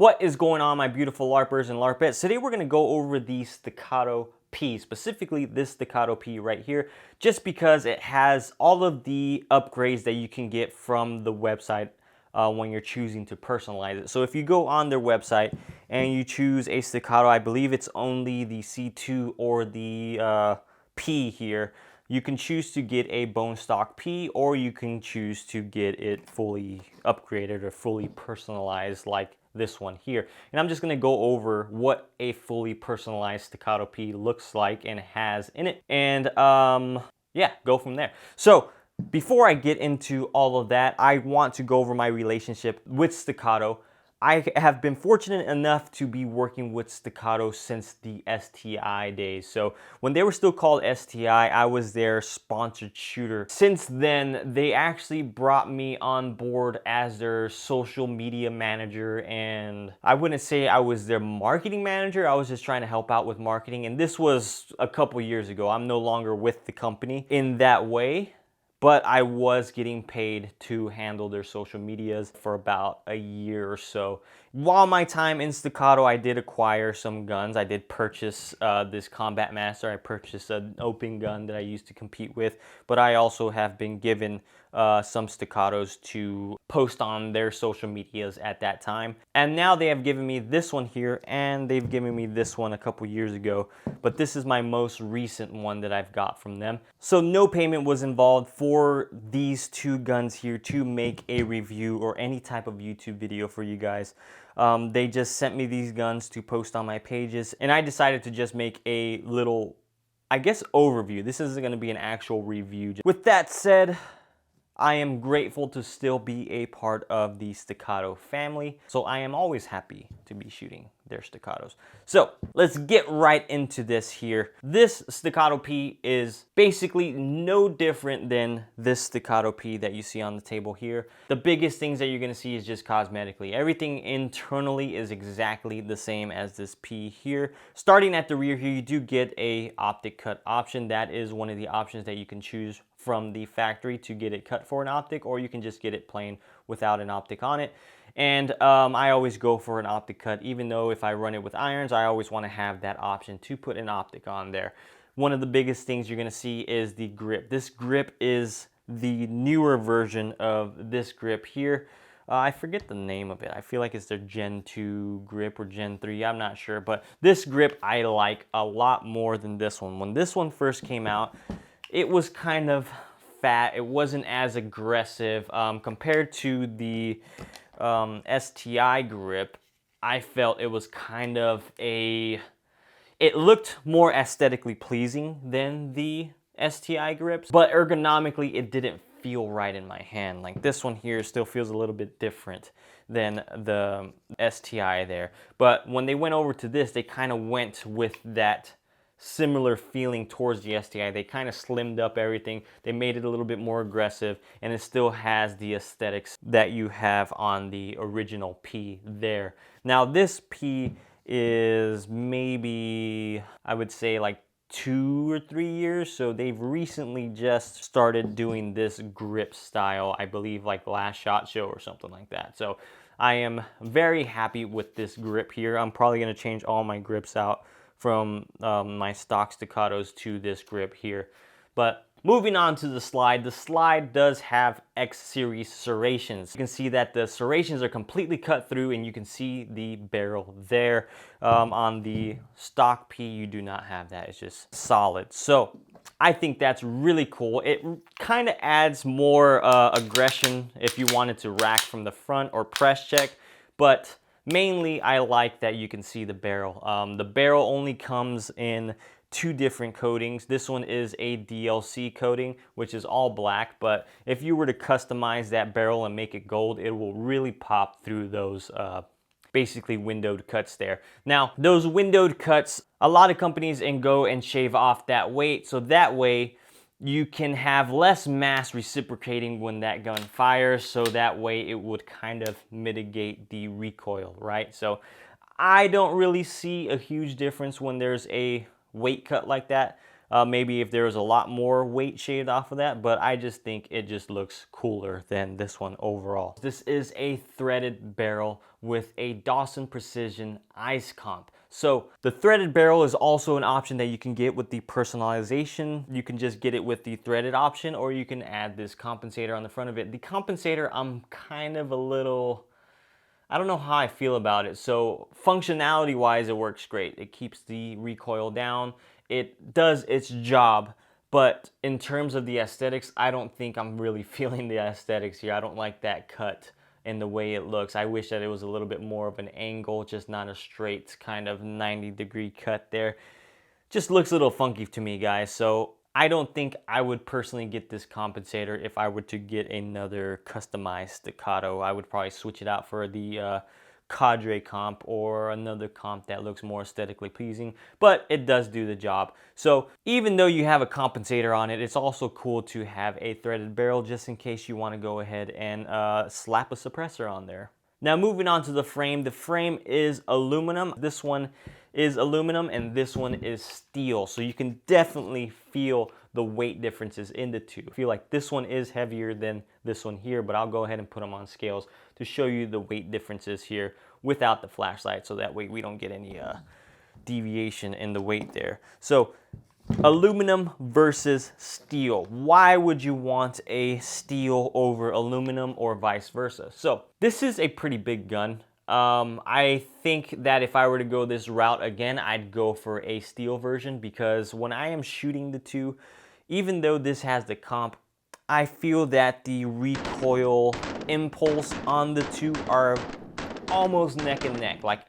What is going on, my beautiful LARPers and LARPettes? Today we're going to go over the Staccato P, specifically this Staccato P right here, just because it has all of the upgrades that you can get from the website when you're choosing to personalize it. So if you go on their website and you choose a Staccato, I believe it's only the C2 or the P here. You can choose to get a bone stock P, or you can choose to get it fully upgraded or fully personalized like this one here. And I'm just going to go over what a fully personalized Staccato P looks like and has in it, and yeah, go from there. So before I get into all of that, I want to go over my relationship with Staccato. I have been fortunate enough to be working with Staccato since the STI days. So when they were still called STI, I was their sponsored shooter. Since then, they actually brought me on board as their social media manager, and I wouldn't say I was their marketing manager. I was just trying to help out with marketing, and this was a couple years ago. I'm no longer with the company in that way, but I was getting paid to handle their social medias for about a year or so. While my time in Staccato, I did acquire some guns. I did purchase this Combat Master. I purchased an open gun that I used to compete with, but I also have been given some Staccatos to post on their social medias at that time. And now they have given me this one here, and they've given me this one a couple years ago, but this is my most recent one that I've got from them. So no payment was involved for these two guns here to make a review or any type of YouTube video for you guys. They just sent me these guns to post on my pages, and I decided to just make a little, I guess, overview. This isn't going to be an actual review. With that said, I am grateful to still be a part of the Staccato family, so I am always happy to be shooting their Staccatos. So let's get right into this here. This Staccato P is basically no different than this Staccato P that you see on the table here. The biggest things that you're going to see is just cosmetically. Everything internally is exactly the same as this P here. Starting at the rear here, you do get a optic cut option. That is one of the options that you can choose from the factory to get it cut for an optic, or you can just get it plain without an optic on it. And I always go for an optic cut, even though if I run it with irons, I always want to have that option to put an optic on there. One of the biggest things you're going to see is the grip. This grip is the newer version of this grip here. I forget the name of it. I feel like it's their Gen 2 grip or Gen 3. I'm not sure, but this grip I like a lot more than this one. When this one first came out, it was kind of fat. It wasn't as aggressive compared to the STI grip. I felt it was kind of it looked more aesthetically pleasing than the STI grips, but ergonomically it didn't feel right in my hand. Like this one here still feels a little bit different than the STI there. But when they went over to this, they kind of went with that similar feeling towards the STI. They kind of slimmed up everything. They made it a little bit more aggressive, and it still has the aesthetics that you have on the original P there. Now this P is maybe, I would say, like 2 or 3 years, so they've recently just started doing this grip style, I believe like last SHOT Show or something like that. So I am very happy with this grip here. I'm probably going to change all my grips out from my stock Staccatos to this grip here. But moving on to the slide does have X-Series serrations. You can see that the serrations are completely cut through, and you can see the barrel there. On the stock P, you do not have that. It's just solid. So I think that's really cool. It kind of adds more aggression if you wanted to rack from the front or press check, but mainly, I like that you can see the barrel. The barrel only comes in 2 different coatings. This one is a DLC coating, which is all black, but if you were to customize that barrel and make it gold, it will really pop through those basically windowed cuts there. Now, those windowed cuts, a lot of companies go and shave off that weight, so that way you can have less mass reciprocating when that gun fires, so that way it would kind of mitigate the recoil, right? So I don't really see a huge difference when there's a weight cut like that. Maybe if there was a lot more weight shaved off of that, but I just think it just looks cooler than this one overall. This is a threaded barrel with a Dawson Precision ice comp. So the threaded barrel is also an option that you can get with the personalization. You can just get it with the threaded option, or you can add this compensator on the front of it. The compensator, I'm kind of a little, I don't know how I feel about it. So functionality wise, it works great. It keeps the recoil down. It does its job. But in terms of the aesthetics, I don't think I'm really feeling the aesthetics here. I don't like that cut and the way it looks. I wish that it was a little bit more of an angle, just not a straight kind of 90-degree cut there. Just looks a little funky to me, guys. So I don't think I would personally get this compensator if I were to get another customized Staccato. I would probably switch it out for the Cadre comp or another comp that looks more aesthetically pleasing, but it does do the job. So even though you have a compensator on it, it's also cool to have a threaded barrel just in case you want to go ahead and slap a suppressor on there. Now moving on to the frame is aluminum. This one is aluminum and this one is steel. So you can definitely feel the weight differences in the two. I feel like this one is heavier than this one here, but I'll go ahead and put them on scales to show you the weight differences here without the flashlight, so that way we don't get any deviation in the weight there. So aluminum versus steel. Why would you want a steel over aluminum or vice versa? So this is a pretty big gun. I think that if I were to go this route again, I'd go for a steel version, because when I am shooting the two, even though this has the comp, I feel that the recoil impulse on the two are almost neck and neck. Like,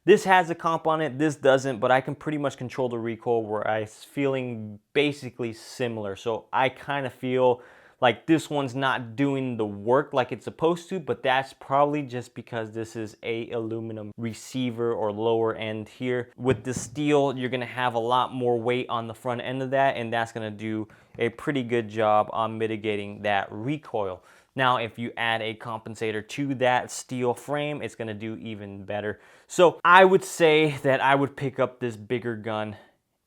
this has a comp on it, this doesn't, but I can pretty much control the recoil where I'm feeling basically similar. So I kind of feel like this one's not doing the work like it's supposed to, but that's probably just because this is a aluminum receiver or lower end here. With the steel, you're gonna have a lot more weight on the front end of that, and that's gonna do a pretty good job on mitigating that recoil. Now, if you add a compensator to that steel frame, it's gonna do even better. So I would say that I would pick up this bigger gun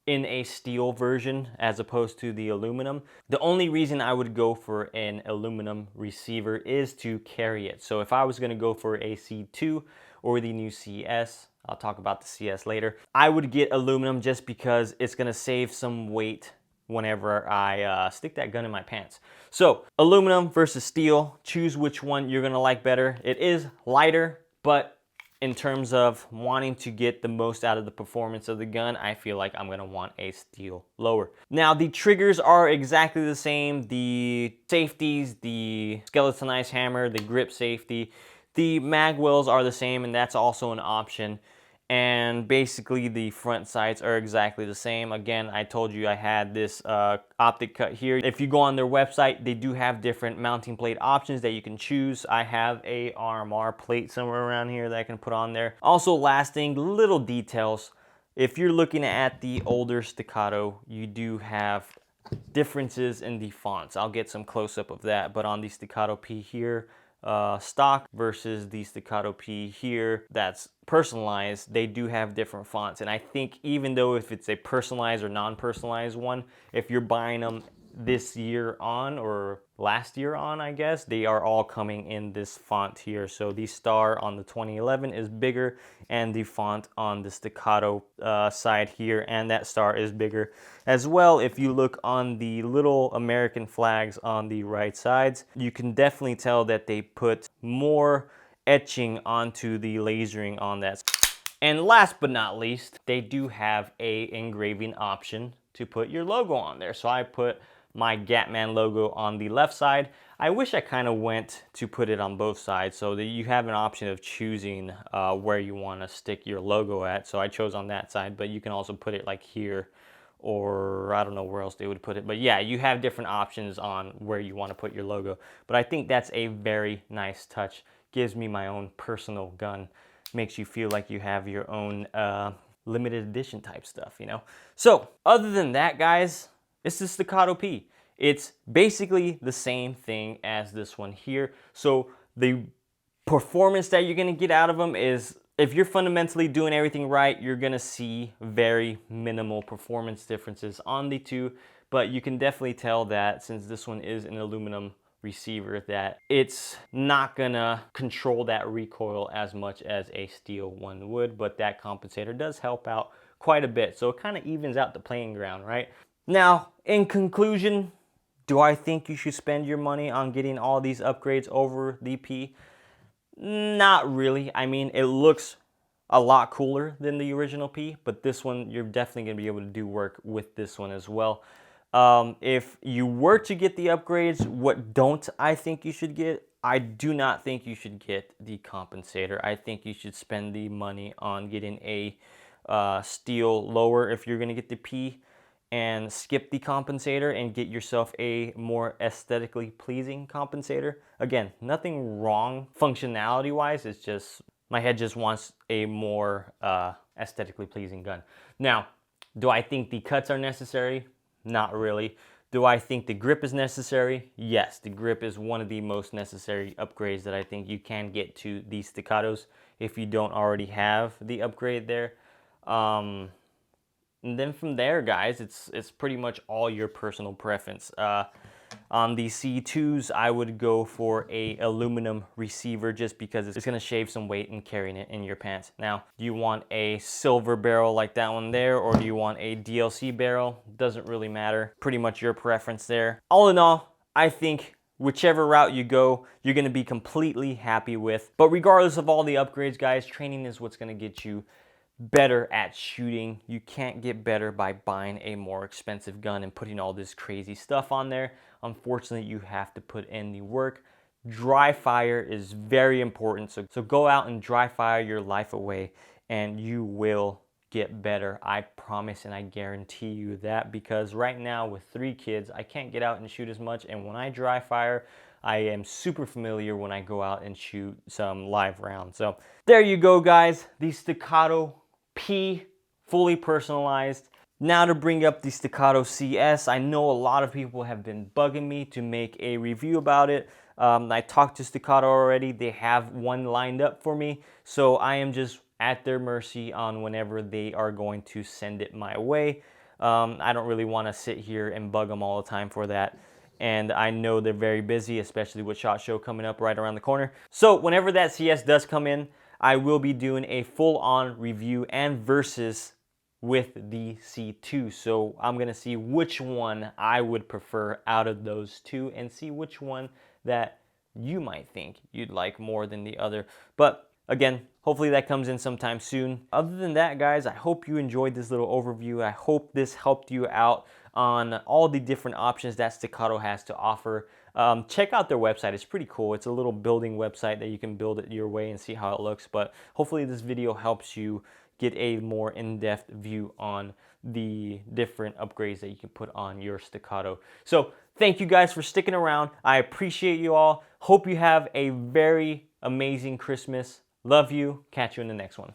in a steel version as opposed to the aluminum. The only reason I would go for an aluminum receiver is to carry it. So if I was gonna go for a C2 or the new CS, I'll talk about the CS later, I would get aluminum just because it's gonna save some weight whenever I stick that gun in my pants. So aluminum versus steel, choose which one you're gonna like better. It is lighter, but in terms of wanting to get the most out of the performance of the gun, I feel like I'm gonna want a steel lower. Now, the triggers are exactly the same. The safeties, the skeletonized hammer, the grip safety, the mag wells are the same, and that's also an option. And basically the front sights are exactly the same. Again, I told you I had this optic cut here. If you go on their website, they do have different mounting plate options that you can choose. I have a RMR plate somewhere around here that I can put on there. Also, last thing, little details. If you're looking at the older Staccato, you do have differences in the fonts. I'll get some close-up of that, but on the Staccato P here, stock versus the Staccato P here that's personalized, they do have different fonts. And I think even though if it's a personalized or non-personalized one, if you're buying them this year on or last year on, I guess, they are all coming in this font here. So the star on the 2011 is bigger, and the font on the Staccato side here and that star is bigger as well. If you look on the little American flags on the right sides, you can definitely tell that they put more etching onto the lasering on that. And last but not least, they do have a engraving option to put your logo on there. So I put my Gatman logo on the left side. I wish I kind of went to put it on both sides so that you have an option of choosing where you want to stick your logo at. So I chose on that side, but you can also put it like here, or I don't know where else they would put it. But yeah, you have different options on where you want to put your logo. But I think that's a very nice touch. Gives me my own personal gun. Makes you feel like you have your own limited edition type stuff, you know? So other than that, guys, it's the Staccato P. It's basically the same thing as this one here. So the performance that you're gonna get out of them is if you're fundamentally doing everything right, you're gonna see very minimal performance differences on the two, but you can definitely tell that since this one is an aluminum receiver that it's not gonna control that recoil as much as a steel one would, but that compensator does help out quite a bit. So it kind of evens out the playing ground, right? Now, in conclusion, do I think you should spend your money on getting all these upgrades over the P? Not really. I mean, it looks a lot cooler than the original P, but this one, you're definitely going to be able to do work with this one as well. If you were to get the upgrades, what don't I think you should get? I do not think you should get the compensator. I think you should spend the money on getting a steel lower if you're going to get the P, and skip the compensator and get yourself a more aesthetically pleasing compensator. Again, nothing wrong functionality wise, it's just my head just wants a more aesthetically pleasing gun. Now, do I think the cuts are necessary? Not really. Do I think the grip is necessary? Yes, the grip is one of the most necessary upgrades that I think you can get to these Staccatos if you don't already have the upgrade there. And then from there, guys, it's pretty much all your personal preference. On the C2s, I would go for a aluminum receiver just because it's gonna shave some weight in carrying it in your pants. Now, do you want a silver barrel like that one there, or do you want a DLC barrel? Doesn't really matter. Pretty much your preference there. All in all, I think whichever route you go, you're gonna be completely happy with. But regardless of all the upgrades, guys, training is what's gonna get you better at shooting. You can't get better by buying a more expensive gun and putting all this crazy stuff on there. Unfortunately, you have to put in the work. Dry fire is very important. So go out and dry fire your life away and you will get better. I promise and I guarantee you that, because right now with 3 kids, I can't get out and shoot as much. And when I dry fire, I am super familiar when I go out and shoot some live rounds. So there you go, guys. The Staccato P, fully personalized. Now to bring up the Staccato CS. I know a lot of people have been bugging me to make a review about it. I talked to Staccato already. They have one lined up for me. So I am just at their mercy on whenever they are going to send it my way. I don't really want to sit here and bug them all the time for that. And I know they're very busy, especially with SHOT Show coming up right around the corner. So whenever that CS does come in, I will be doing a full-on review and versus with the C2. So I'm gonna see which one I would prefer out of those two and see which one that you might think you'd like more than the other. But again, hopefully that comes in sometime soon. Other than that, guys, I hope you enjoyed this little overview. I hope this helped you out on all the different options that Staccato has to offer. Check out their website. It's pretty cool. It's a little building website that you can build it your way and see how it looks. But hopefully this video helps you get a more in-depth view on the different upgrades that you can put on your Staccato. So thank you guys for sticking around. I appreciate you all. Hope you have a very amazing Christmas. Love you. Catch you in the next one.